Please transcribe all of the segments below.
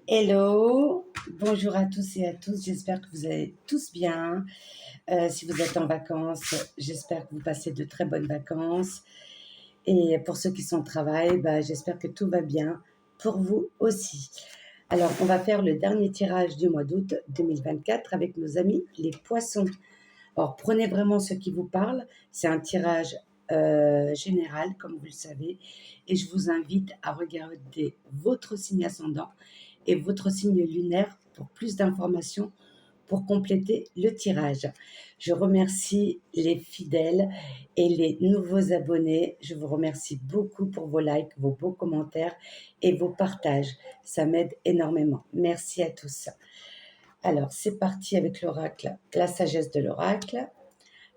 Hello, bonjour à tous et à tous, j'espère que vous allez tous bien. Si vous êtes en vacances, j'espère que vous passez de très bonnes vacances. Et pour ceux qui sont au travail, j'espère que tout va bien pour vous aussi. Alors, on va faire le dernier tirage du mois d'août 2024 avec nos amis les poissons. Alors, prenez vraiment ce qui vous parle. C'est un tirage général, comme vous le savez. Et je vous invite à regarder votre signe ascendant et votre signe lunaire pour plus d'informations pour compléter le tirage. Je remercie les fidèles et les nouveaux abonnés. Je vous remercie beaucoup pour vos likes, vos beaux commentaires et vos partages. Ça m'aide énormément. Merci à tous. Alors, c'est parti avec l'oracle, la sagesse de l'oracle.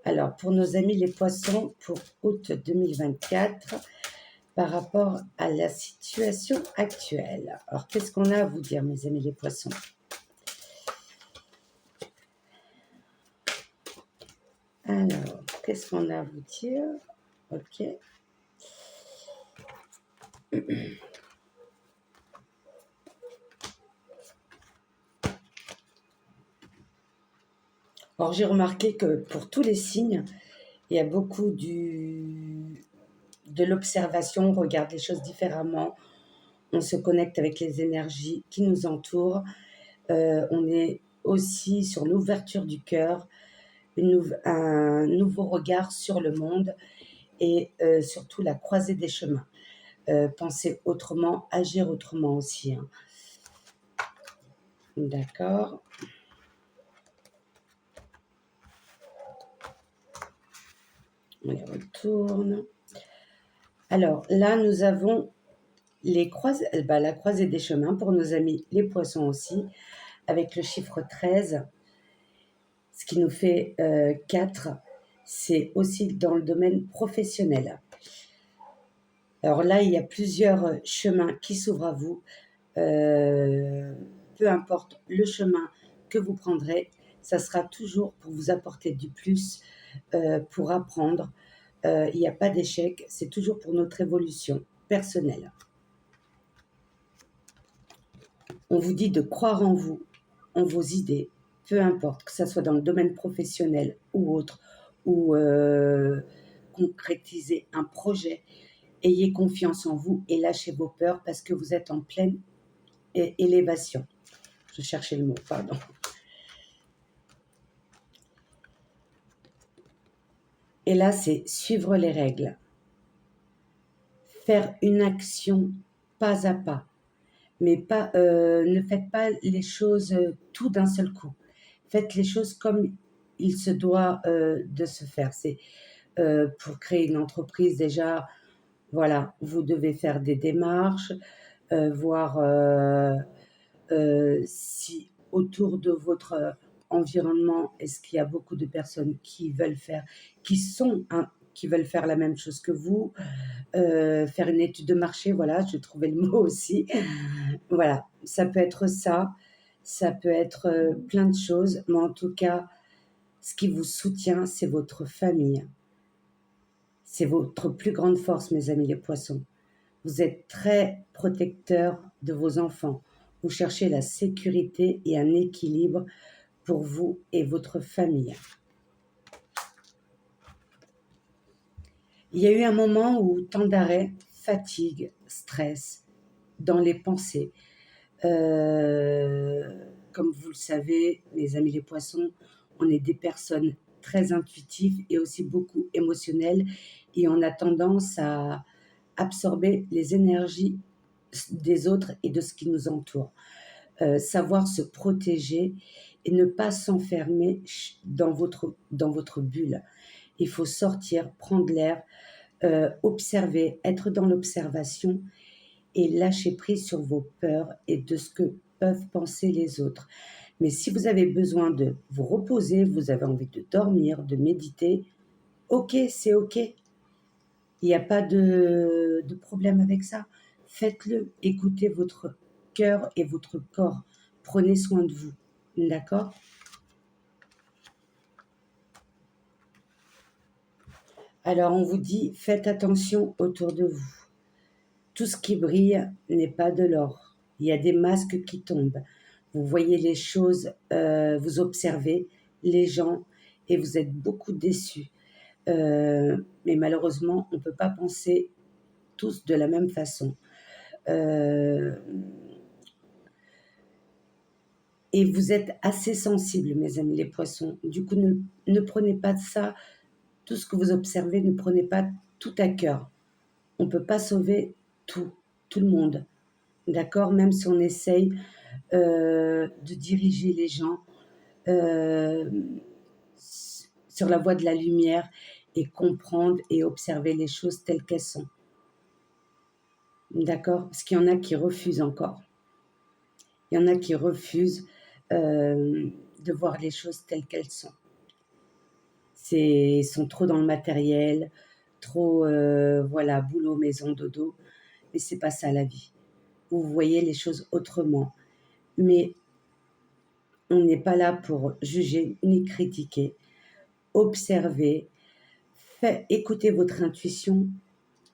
Alors, pour nos amis les poissons, pour août 2024, par rapport à la situation actuelle. Alors, qu'est-ce qu'on a à vous dire, mes amis les poissons? Alors, qu'est-ce qu'on a à vous dire? Ok. Alors, j'ai remarqué que pour tous les signes, il y a beaucoup de l'observation, on regarde les choses différemment, on se connecte avec les énergies qui nous entourent, on est aussi sur l'ouverture du cœur, un nouveau regard sur le monde et surtout la croisée des chemins. Penser autrement, agir autrement aussi. Hein. D'accord. On les retourne. Alors là, nous avons la croisée des chemins pour nos amis les poissons aussi, avec le chiffre 13, ce qui nous fait 4. C'est aussi dans le domaine professionnel. Alors là, il y a plusieurs chemins qui s'ouvrent à vous. Peu importe le chemin que vous prendrez, ça sera toujours pour vous apporter du plus, pour apprendre. Il n'y a pas d'échec, c'est toujours pour notre évolution personnelle. On vous dit de croire en vous, en vos idées, peu importe, que ce soit dans le domaine professionnel ou autre, ou concrétiser un projet. Ayez confiance en vous et lâchez vos peurs parce que vous êtes en pleine élévation. Je cherchais le mot, pardon. Et là, c'est suivre les règles. Faire une action pas à pas. Mais pas, ne faites pas les choses tout d'un seul coup. Faites les choses comme il se doit de se faire. C'est pour créer une entreprise déjà, voilà, vous devez faire des démarches, voir si autour de votre environnement, est-ce qu'il y a beaucoup de personnes qui veulent faire, qui veulent faire la même chose que vous, faire une étude de marché, voilà, je trouvais le mot aussi. Voilà, ça peut être ça peut être plein de choses, mais en tout cas, ce qui vous soutient, c'est votre famille. C'est votre plus grande force, mes amis les poissons. Vous êtes très protecteurs de vos enfants. Vous cherchez la sécurité et un équilibre pour vous et votre famille. Il y a eu un moment où temps d'arrêt, fatigue, stress dans les pensées. Comme vous le savez, mes amis les poissons, on est des personnes très intuitives et aussi beaucoup émotionnelles et on a tendance à absorber les énergies des autres et de ce qui nous entoure. Savoir se protéger et ne pas s'enfermer dans votre bulle. Il faut sortir, prendre l'air, observer, être dans l'observation et lâcher prise sur vos peurs et de ce que peuvent penser les autres. Mais si vous avez besoin de vous reposer, vous avez envie de dormir, de méditer, ok, c'est ok. Il n'y a pas de problème avec ça. Faites-le, écoutez votre cœur et votre corps. Prenez soin de vous. D'accord? Alors on vous dit, faites attention autour de vous. Tout ce qui brille n'est pas de l'or. Il y a des masques qui tombent. Vous voyez les choses, vous observez les gens et vous êtes beaucoup déçus. Mais malheureusement, on ne peut pas penser tous de la même façon. Euh, et vous êtes assez sensibles, mes amis les poissons. Du coup, ne prenez pas de ça, tout ce que vous observez, ne prenez pas tout à cœur. On ne peut pas sauver tout le monde. D'accord? Même si on essaye de diriger les gens euh, sur la voie de la lumière et comprendre et observer les choses telles qu'elles sont. D'accord? Parce qu'il y en a qui refusent encore. Il y en a qui refusent de voir les choses telles qu'elles sont. Ils sont trop dans le matériel, trop, voilà, boulot, maison, dodo. Mais c'est pas ça la vie. Vous voyez les choses autrement. Mais on n'est pas là pour juger ni critiquer. Observez, écoutez votre intuition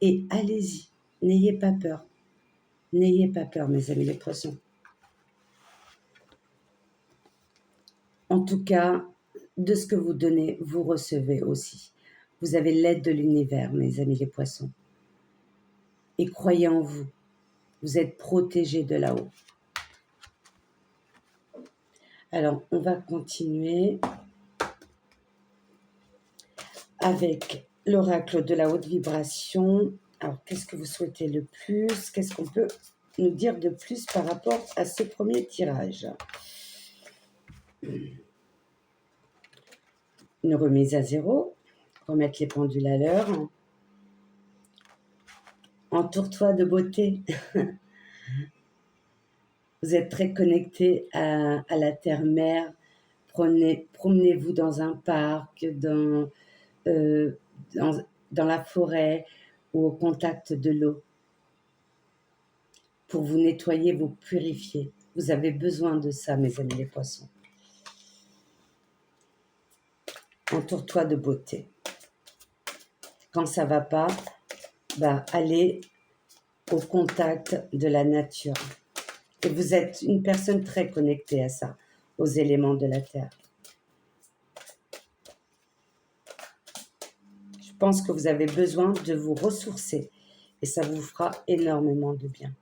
et allez-y. N'ayez pas peur. N'ayez pas peur, mes amis les poissons. En tout cas, de ce que vous donnez, vous recevez aussi. Vous avez l'aide de l'univers, mes amis les poissons. Et croyez en vous. Vous êtes protégés de là-haut. Alors, on va continuer avec l'oracle de la haute vibration. Alors, qu'est-ce que vous souhaitez le plus? Qu'est-ce qu'on peut nous dire de plus par rapport à ce premier tirage? Une remise à zéro, remettre les pendules à l'heure. Entoure-toi de beauté. Vous êtes très connecté à la terre-mère. Promenez-vous dans un parc, euh, dans la forêt ou au contact de l'eau pour vous nettoyer, vous purifier. Vous avez besoin de ça, mes amis les poissons. Entoure-toi de beauté. Quand ça va pas, allez au contact de la nature. Et vous êtes une personne très connectée à ça, aux éléments de la terre. Je pense que vous avez besoin de vous ressourcer et ça vous fera énormément de bien.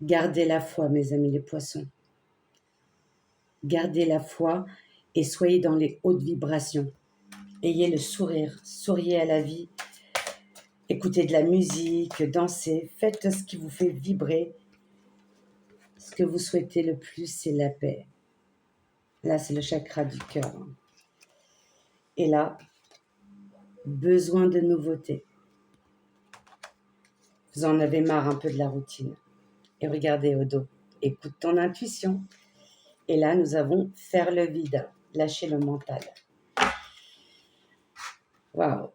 Gardez la foi, mes amis les poissons. Gardez la foi et soyez dans les hautes vibrations. Ayez le sourire, souriez à la vie. Écoutez de la musique, dansez, faites ce qui vous fait vibrer. Ce que vous souhaitez le plus, c'est la paix. Là, c'est le chakra du cœur. Et là, besoin de nouveautés. Vous en avez marre un peu de la routine. Et regardez au dos. Écoute ton intuition. Et là, nous avons faire le vide, lâcher le mental. Waouh!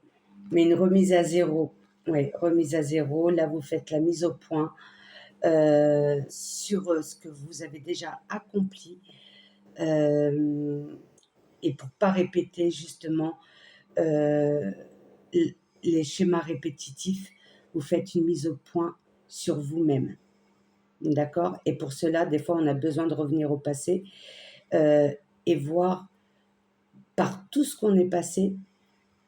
Mais une remise à zéro. Oui, remise à zéro. Là, vous faites la mise au point sur ce que vous avez déjà accompli. Et pour ne pas répéter justement les schémas répétitifs, vous faites une mise au point sur vous-même. D'accord? Et pour cela, des fois, on a besoin de revenir au passé et voir par tout ce qu'on est passé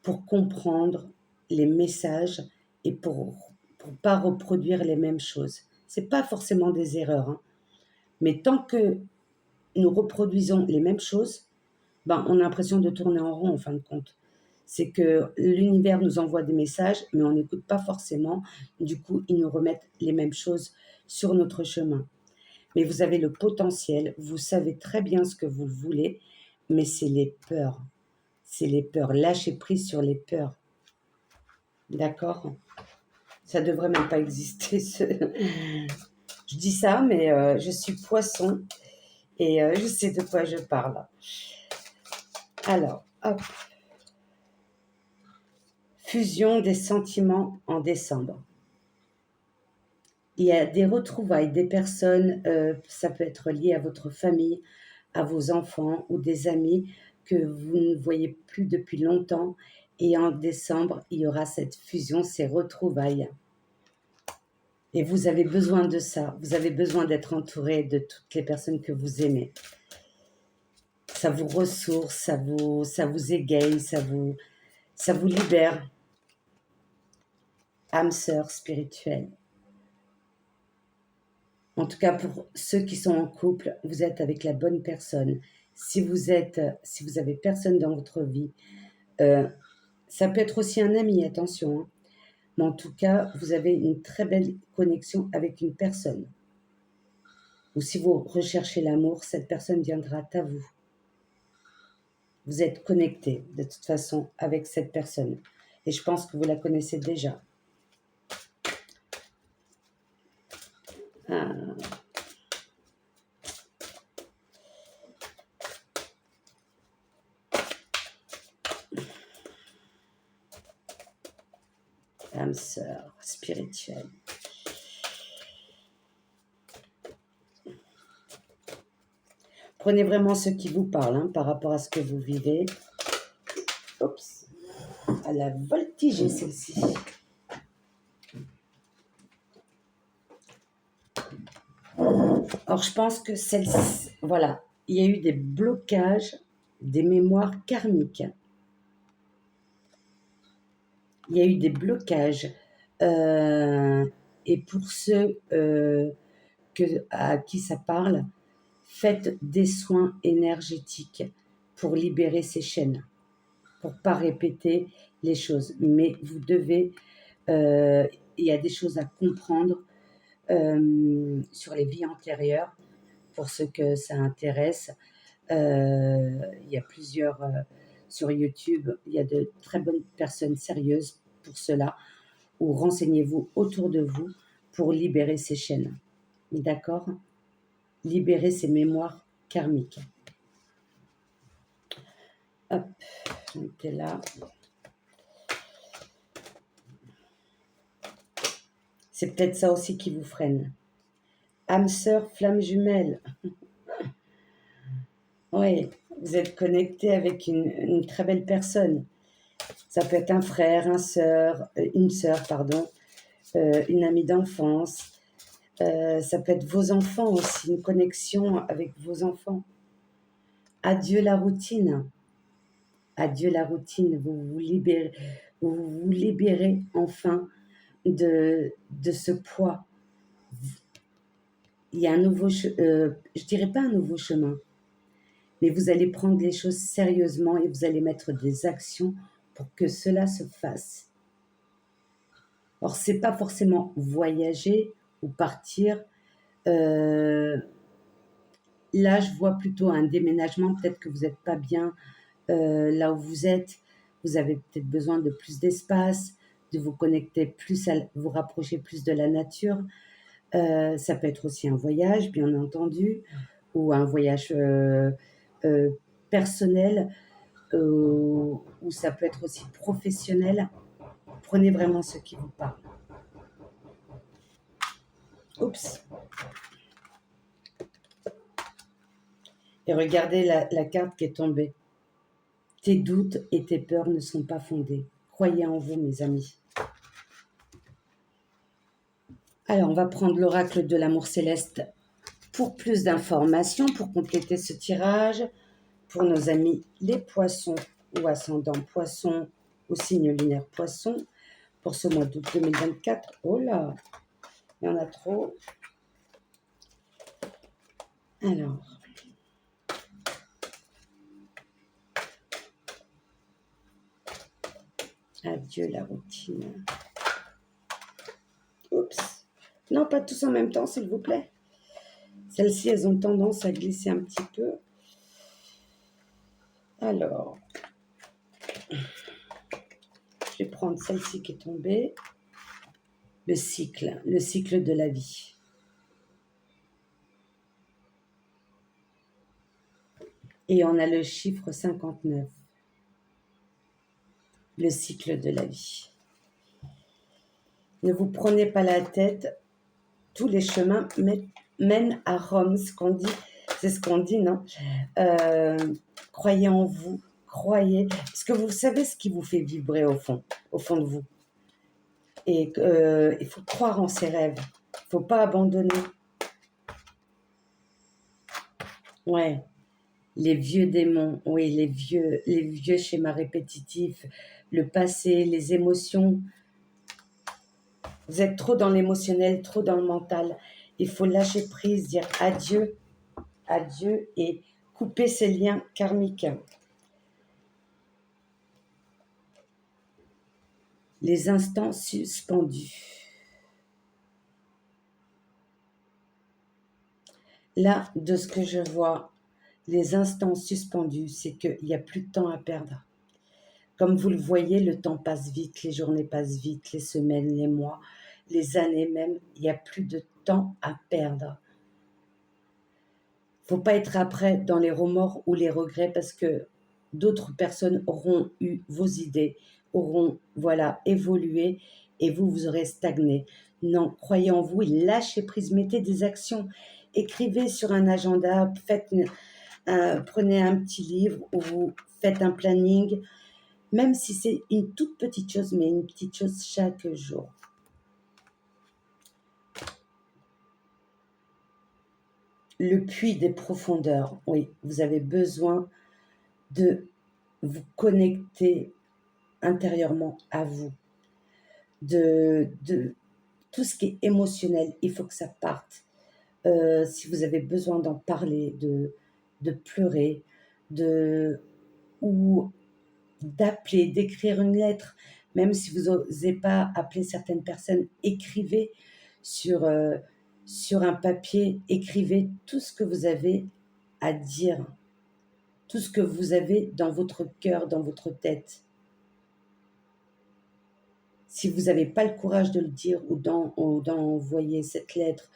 pour comprendre les messages et pour pas reproduire les mêmes choses. C'est pas forcément des erreurs, hein, mais tant que nous reproduisons les mêmes choses, on a l'impression de tourner en rond en fin de compte. C'est que l'univers nous envoie des messages, mais on n'écoute pas forcément. Du coup, ils nous remettent les mêmes choses sur notre chemin. Mais vous avez le potentiel, vous savez très bien ce que vous voulez, mais c'est les peurs. C'est les peurs. Lâchez prise sur les peurs. D'accord? Ça devrait même pas exister. Je dis ça, mais je suis poisson et je sais de quoi je parle. Alors, hop. Fusion des sentiments en décembre. Il y a des retrouvailles, des personnes, ça peut être lié à votre famille, à vos enfants ou des amis que vous ne voyez plus depuis longtemps. Et en décembre, il y aura cette fusion, ces retrouvailles. Et vous avez besoin de ça. Vous avez besoin d'être entouré de toutes les personnes que vous aimez. Ça vous ressource, ça vous égaye, ça vous libère. Âme sœur spirituelle. En tout cas, pour ceux qui sont en couple, vous êtes avec la bonne personne. Si vous avez personne dans votre vie, ça peut être aussi un ami, attention, hein. Mais en tout cas, vous avez une très belle connexion avec une personne. Ou si vous recherchez l'amour, cette personne viendra à vous. Vous êtes connecté de toute façon avec cette personne. Et je pense que vous la connaissez déjà. Ah. Âme sœur spirituelle. Prenez vraiment ce qui vous parle, hein, par rapport à ce que vous vivez. Oups, elle a voltigé celle-ci. Alors je pense que celle-ci, voilà, il y a eu des blocages, des mémoires karmiques. Il y a eu des blocages. Et pour ceux à qui ça parle, faites des soins énergétiques pour libérer ces chaînes, pour pas répéter les choses. Mais vous devez, il y a des choses à comprendre sur les vies antérieures, pour ceux que ça intéresse. Il y a plusieurs, sur YouTube, il y a de très bonnes personnes sérieuses pour cela, ou renseignez-vous autour de vous pour libérer ces chaînes. D'accord? Libérer ces mémoires karmiques. Hop, on était là. C'est peut-être ça aussi qui vous freine. Âme sœur, flamme jumelle. Oui, vous êtes connecté avec une très belle personne. Ça peut être un frère, une sœur, pardon, une amie d'enfance. Ça peut être vos enfants aussi, une connexion avec vos enfants. Adieu la routine. Adieu la routine. Vous vous libérez enfin de ce poids. Il y a un nouveau, je dirais pas un nouveau chemin, mais vous allez prendre les choses sérieusement et vous allez mettre des actions pour que cela se fasse. Or, c'est pas forcément voyager ou partir. Là, je vois plutôt un déménagement. Peut-être que vous n'êtes pas bien là où vous êtes. Vous avez peut-être besoin de plus d'espace, de vous connecter plus, vous rapprocher plus de la nature. Ça peut être aussi un voyage, bien entendu, ou un voyage personnel, ou ça peut être aussi professionnel. Prenez vraiment ce qui vous parle. Oups. Et regardez la carte qui est tombée. Tes doutes et tes peurs ne sont pas fondés. Croyez en vous, mes amis. Alors, on va prendre l'oracle de l'amour céleste pour plus d'informations, pour compléter ce tirage, pour nos amis les poissons ou ascendants poissons ou signe lunaire poisson, pour ce mois d'août 2024. Oh là, il y en a trop. Alors, adieu la routine. Oups. Non, pas tous en même temps, s'il vous plaît. Celles-ci, elles ont tendance à glisser un petit peu. Alors, je vais prendre celle-ci qui est tombée. Le cycle de la vie. Et on a le chiffre 59. Le cycle de la vie. Ne vous prenez pas la tête. Tous les chemins mènent à Rome. C'est ce qu'on dit, non? Croyez en vous. Croyez. Parce que vous savez ce qui vous fait vibrer au fond de vous. Et il faut croire en ses rêves. faut pas abandonner. Ouais, les vieux démons, oui, les vieux schémas répétitifs, le passé, les émotions. Vous êtes trop dans l'émotionnel, trop dans le mental. Il faut lâcher prise, dire adieu, adieu et couper ces liens karmiques. Les instants suspendus. Là, de ce que je vois, les instants suspendus, c'est qu'il n'y a plus de temps à perdre. Comme vous le voyez, le temps passe vite, les journées passent vite, les semaines, les mois, les années même. Il n'y a plus de temps à perdre. Il ne faut pas être après dans les remords ou les regrets parce que d'autres personnes auront eu vos idées, auront voilà évolué et vous, vous aurez stagné. Non, croyez en vous et lâchez prise, mettez des actions, écrivez sur un agenda, prenez un petit livre ou vous faites un planning, même si c'est une toute petite chose, mais une petite chose chaque jour. Le puits des profondeurs, oui, vous avez besoin de vous connecter intérieurement à vous, de tout ce qui est émotionnel, il faut que ça parte. Si vous avez besoin d'en parler, de pleurer, ou d'appeler, d'écrire une lettre, même si vous n'osez pas appeler certaines personnes, écrivez sur, sur un papier, écrivez tout ce que vous avez à dire, tout ce que vous avez dans votre cœur, dans votre tête. Si vous n'avez pas le courage de le dire ou d'envoyer cette lettre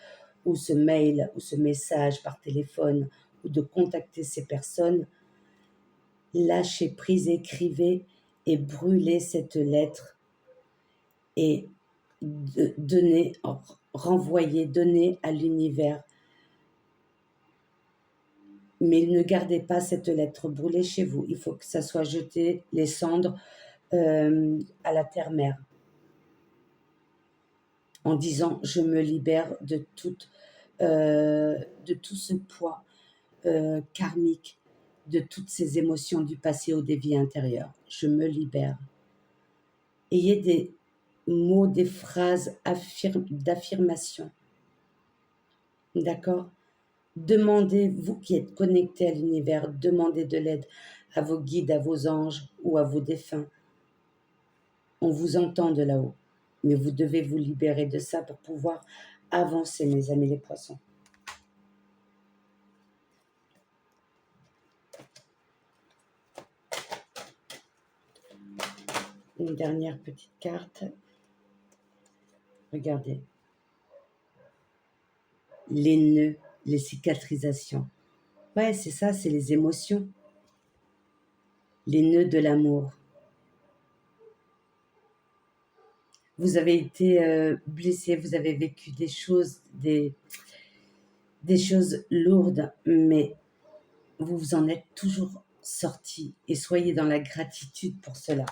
ou ce mail ou ce message par téléphone ou de contacter ces personnes, lâchez prise, écrivez et brûlez cette lettre et donnez, renvoyez, donnez à l'univers. Mais ne gardez pas cette lettre, brûlée chez vous. Il faut que ça soit jeté, les cendres, à la terre-mère. En disant je me libère de tout ce poids karmique, de toutes ces émotions du passé ou des vies intérieures. Je me libère. Ayez des mots, des phrases d'affirmation. D'accord? Demandez, vous qui êtes connecté à l'univers, demandez de l'aide à vos guides, à vos anges ou à vos défunts. On vous entend de là-haut, mais vous devez vous libérer de ça pour pouvoir avancer, mes amis les poissons. Une dernière petite carte. Regardez. Les nœuds, les cicatrisations. Ouais, c'est ça, c'est les émotions. Les nœuds de l'amour. Vous avez été blessé, vous avez vécu des choses, des choses lourdes, mais vous vous en êtes toujours sorti et soyez dans la gratitude pour cela.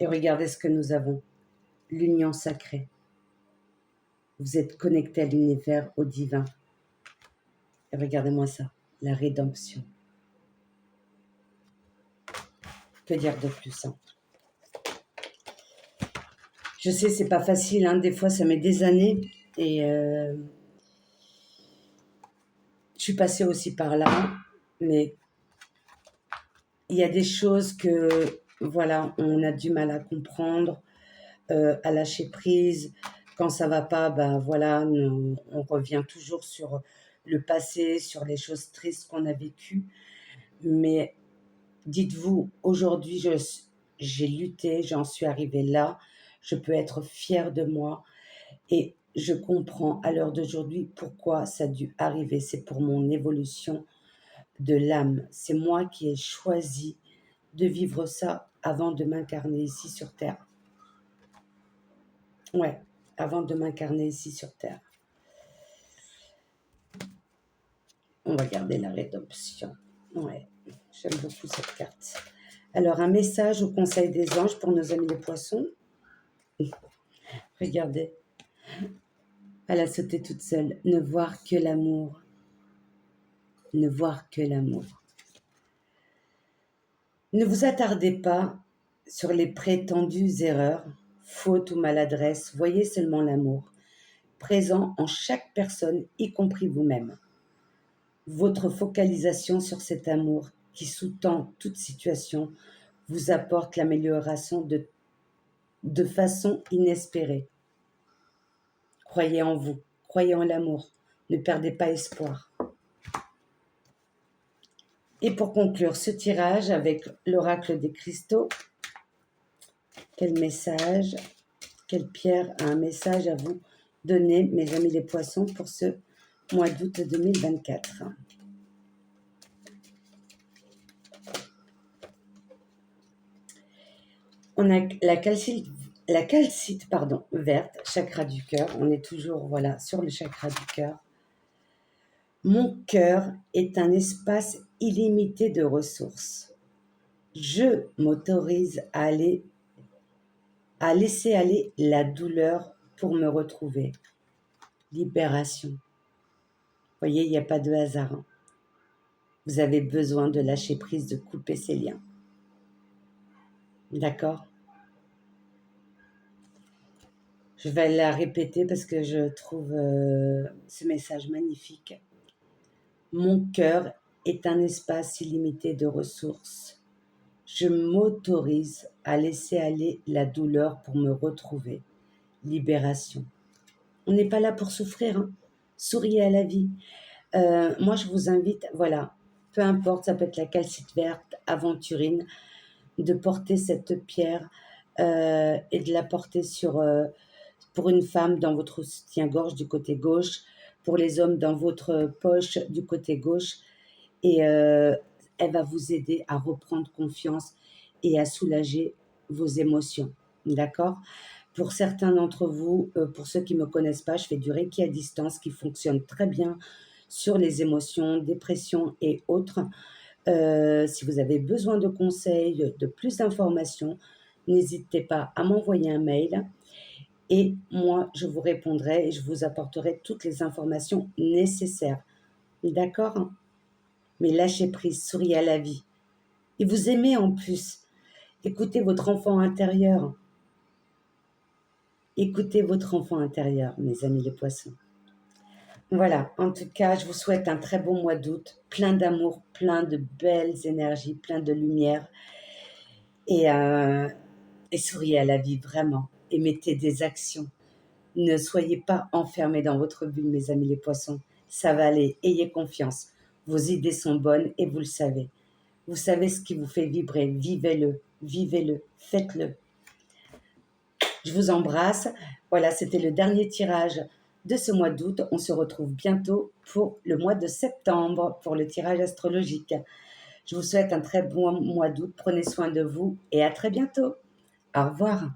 Et regardez ce que nous avons, l'union sacrée. Vous êtes connecté à l'univers, au divin. Et regardez-moi ça, la rédemption. Que dire de plus, hein? Je sais, c'est pas facile, hein, des fois ça met des années et je suis passée aussi par là, mais il y a des choses que, voilà, on a du mal à comprendre, à lâcher prise. Quand ça va pas, ben voilà, on revient toujours sur le passé, sur les choses tristes qu'on a vécues. Mais dites-vous, aujourd'hui, j'ai lutté, j'en suis arrivée là, je peux être fière de moi et je comprends à l'heure d'aujourd'hui pourquoi ça a dû arriver. C'est pour mon évolution de l'âme. C'est moi qui ai choisi de vivre ça avant de m'incarner ici sur Terre. Ouais, avant de m'incarner ici sur Terre. On va garder la rédemption. Ouais, j'aime beaucoup cette carte. Alors, un message au conseil des anges pour nos amis les poissons. Regardez. Elle a sauté toute seule. Ne voir que l'amour. Ne voir que l'amour. Ne vous attardez pas sur les prétendues erreurs, fautes ou maladresses. Voyez seulement l'amour, présent en chaque personne, y compris vous-même. Votre focalisation sur cet amour qui sous-tend toute situation vous apporte l'amélioration de façon inespérée. Croyez en vous, croyez en l'amour, ne perdez pas espoir. Et pour conclure ce tirage avec l'oracle des cristaux, quel message, quelle pierre a un message à vous donner, mes amis les poissons, pour ce mois d'août 2024? On a la calcite verte, chakra du cœur. On est toujours voilà, sur le chakra du cœur. Mon cœur est un espace illimité de ressources. Je m'autorise à laisser aller la douleur pour me retrouver. Libération. Vous voyez, il n'y a pas de hasard. Hein. Vous avez besoin de lâcher prise, de couper ces liens. D'accord? Je vais la répéter parce que je trouve ce message magnifique. Mon cœur est un espace illimité de ressources. Je m'autorise à laisser aller la douleur pour me retrouver. Libération. On n'est pas là pour souffrir. Hein. Souriez à la vie. Moi, je vous invite, voilà, peu importe, ça peut être la calcite verte, aventurine, de porter cette pierre et de la porter pour une femme dans votre soutien-gorge du côté gauche, pour les hommes dans votre poche du côté gauche. Et elle va vous aider à reprendre confiance et à soulager vos émotions. D'accord? Pour certains d'entre vous, pour ceux qui ne me connaissent pas, je fais du Reiki à distance qui fonctionne très bien sur les émotions, dépression et autres. Si vous avez besoin de conseils, de plus d'informations, n'hésitez pas à m'envoyer un mail et moi, je vous répondrai et je vous apporterai toutes les informations nécessaires. D'accord? Mais lâchez prise, souriez à la vie. Et vous aimez en plus. Écoutez votre enfant intérieur. Écoutez votre enfant intérieur, mes amis les poissons. Voilà, en tout cas, je vous souhaite un très bon mois d'août, plein d'amour, plein de belles énergies, plein de lumière. Et, et souriez à la vie, vraiment. Et mettez des actions. Ne soyez pas enfermés dans votre bulle, mes amis les poissons. Ça va aller, ayez confiance. Vos idées sont bonnes et vous le savez. Vous savez ce qui vous fait vibrer. Vivez-le, faites-le. Je vous embrasse. Voilà, c'était le dernier tirage de ce mois d'août. On se retrouve bientôt pour le mois de septembre, pour le tirage astrologique. Je vous souhaite un très bon mois d'août. Prenez soin de vous et à très bientôt. Au revoir.